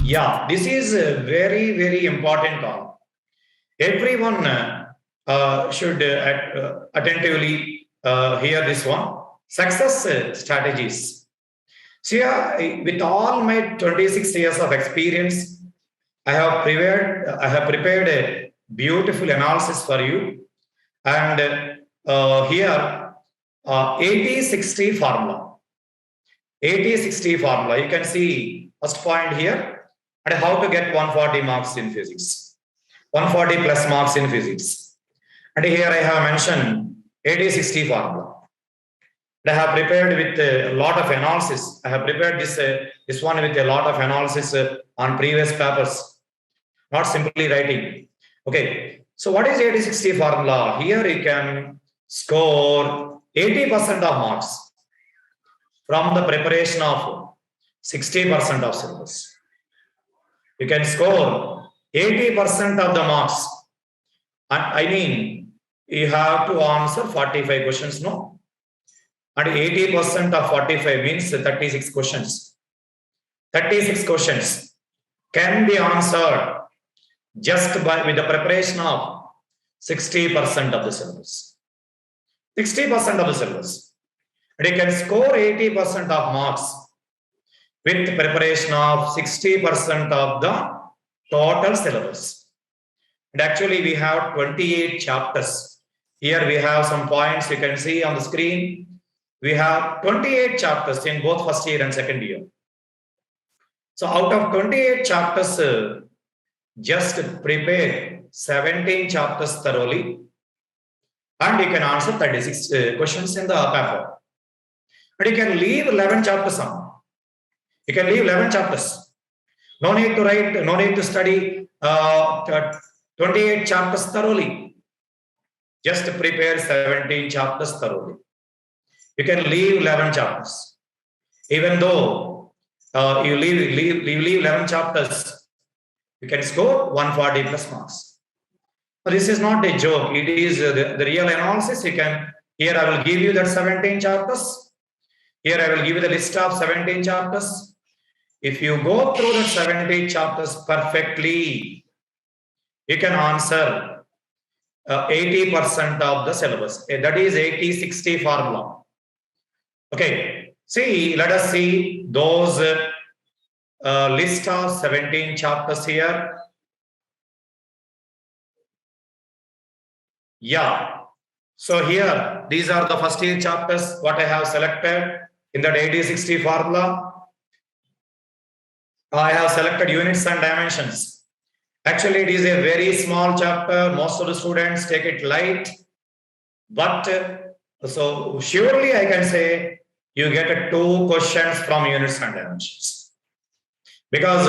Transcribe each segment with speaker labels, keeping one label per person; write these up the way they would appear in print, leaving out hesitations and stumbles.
Speaker 1: Yeah, this is a very, very important call. Everyone should attentively hear this one. Success strategies. So, yeah, with all my 26 years of experience, I have prepared a beautiful analysis for you. And here, 80-60 formula. 80-60 formula. You can see first point here, and how to get 140 marks in physics. 140 plus marks in physics. And here I have mentioned 80-60 formula. I have prepared with a lot of analysis. I have prepared this one with a lot of analysis on previous papers, not simply writing. Okay, so what is 80-60 formula? Here you can score 80% of marks from the preparation of 60% of syllabus. You can score 80% of the marks. I mean, you have to answer 45 questions, no? And 80% of 45 means 36 questions. 36 questions can be answered just with the preparation of 60% of the syllabus. 60% of the syllabus. And you can score 80% of marks with preparation of 60% of the total syllabus. And actually we have 28 chapters. Here we have some points you can see on the screen. We have 28 chapters in both first year and second year. So out of 28 chapters, just prepare 17 chapters thoroughly, and you can answer 36 questions in the paper. But you can leave 11 chapters on. You can leave 11 chapters. No need to write, no need to study 28 chapters thoroughly. Just prepare 17 chapters thoroughly. You can leave 11 chapters. Even though you leave 11 chapters, you can score 140 plus marks. But this is not a joke. It is the real analysis. Here I will give you that 17 chapters. Here I will give you the list of 17 chapters. If you go through the 17 chapters perfectly, you can answer 80% of the syllabus. That is 80-60 formula. Okay, let us see those list of 17 chapters here. Yeah, so here, these are the first year chapters, what I have selected in that 80-60 formula. I have selected units and dimensions. Actually, it is a very small chapter. Most of the students take it light. But so surely I can say you get 2 questions from units and dimensions. Because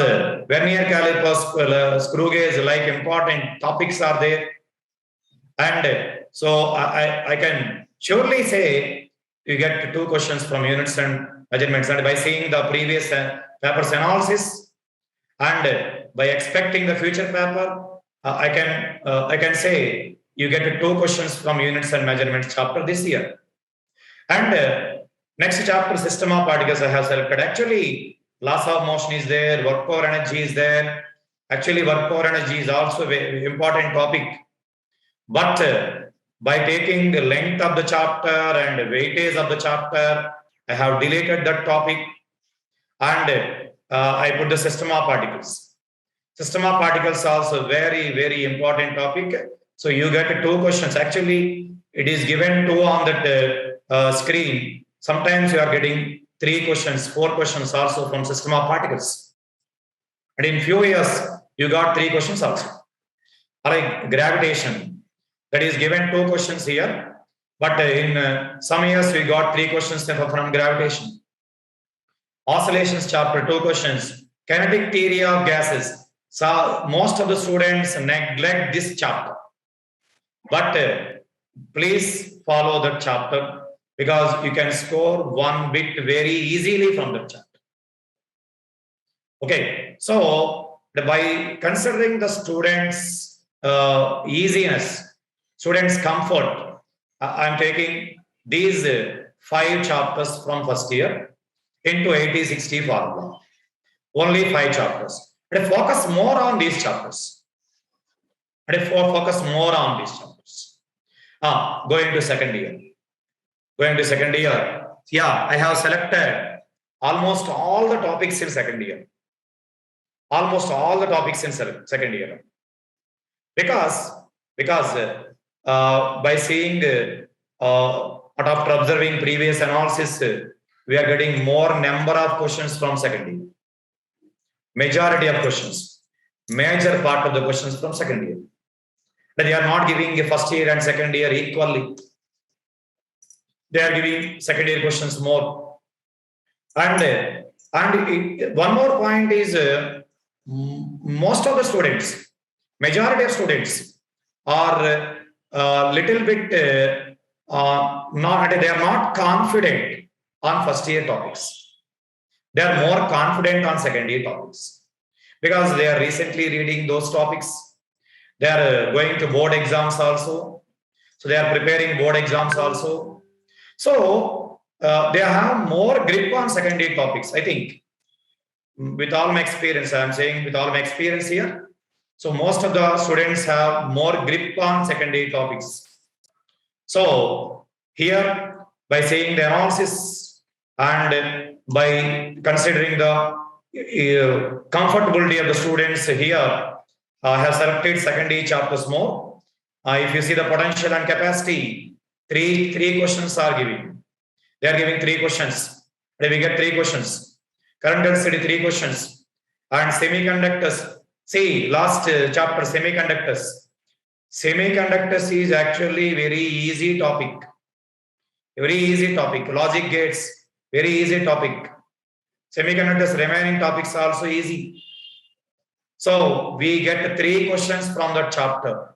Speaker 1: vernier calipers, screw gauge, like important topics are there. And so I can surely say you get 2 questions from units and measurements. And by seeing the previous paper's analysis and by expecting the future paper, I can say you get 2 questions from units and measurements chapter this year. And next chapter, system of particles, I have selected. Actually, laws of motion is there, work power energy is there. Actually, work power energy is also a very important topic. But by taking the length of the chapter and the weightage of the chapter, I have deleted that topic, and I put the system of particles. System of particles also very, very important topic. So you get 2 questions. Actually, it is given 2 on that screen. Sometimes you are getting 3 questions, 4 questions also from system of particles. And in few years, you got 3 questions also. Like gravitation, that is given 2 questions here. But in some years, we got 3 questions from gravitation. Oscillations chapter, 2 questions. Kinetic theory of gases. So most of the students neglect this chapter. But please follow that chapter, because you can score 1 bit very easily from that chapter. Okay, so by considering the students' easiness, students' comfort, I'm taking these 5 chapters from first year into 80-60 formula. Only 5 chapters. And focus more on these chapters. And focus more on these chapters. Going to second year. Going to second year. Yeah, I have selected almost all the topics in second year. Almost all the topics in second year. Because by seeing after observing previous analysis, we are getting more number of questions from second year. Majority of questions, major part of the questions from second year. But they are not giving first year and second year equally. They are giving second year questions more. And one more point is most of the students, majority of students are little bit they are not confident on first year topics. They are more confident on second year topics because they are recently reading those topics. They are going to board exams also. So they are preparing board exams also. So they have more grip on second year topics, I think. With all my experience, I am saying with all my experience here. So most of the students have more grip on second year topics. So here, by saying the analysis and by considering the comfortability of the students here, have selected second year chapters more. If you see the potential and capacity, three questions are giving. They are giving 3 questions. And we get 3 questions. Current density 3 questions. And semiconductors. See, last chapter, semiconductors. Semiconductors is actually very easy topic. Very easy topic. Logic gates, very easy topic. Semiconductors remaining topics are also easy. So we get 3 questions from that chapter.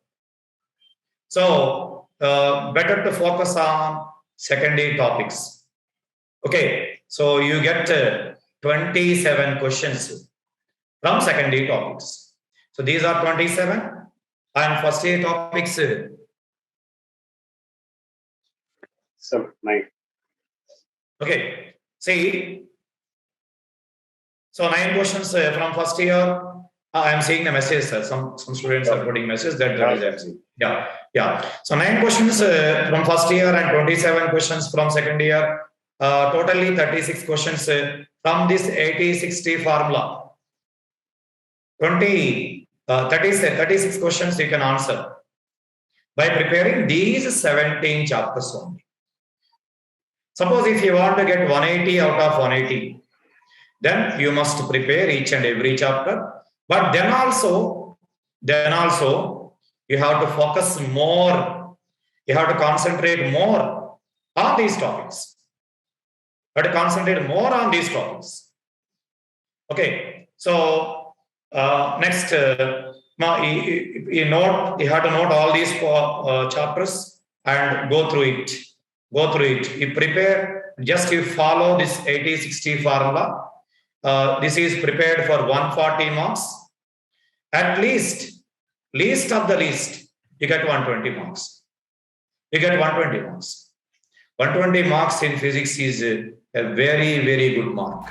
Speaker 1: So better to focus on second year topics. Okay, so you get 27 questions from second year topics. So these are 27 and first year topics.
Speaker 2: 9.
Speaker 1: Okay, see. So 9 questions from first year. I am seeing the message, sir. Some students are putting messages that is MC. Yeah. So 9 questions from first year and 27 questions from second year. Totally 36 questions from this 80-60 formula. 36 questions you can answer by preparing these 17 chapters only. Suppose if you want to get 180 out of 180, then you must prepare each and every chapter. But then also you have to focus more. You have to concentrate more on these topics. You have to concentrate more on these topics. Okay. So next, you have to note all these chapters and go through it. You prepare. Just you follow this 80-60 formula. This is prepared for 140 marks. At least of the least, you get 120 marks. 120 marks in physics is a very, very good mark.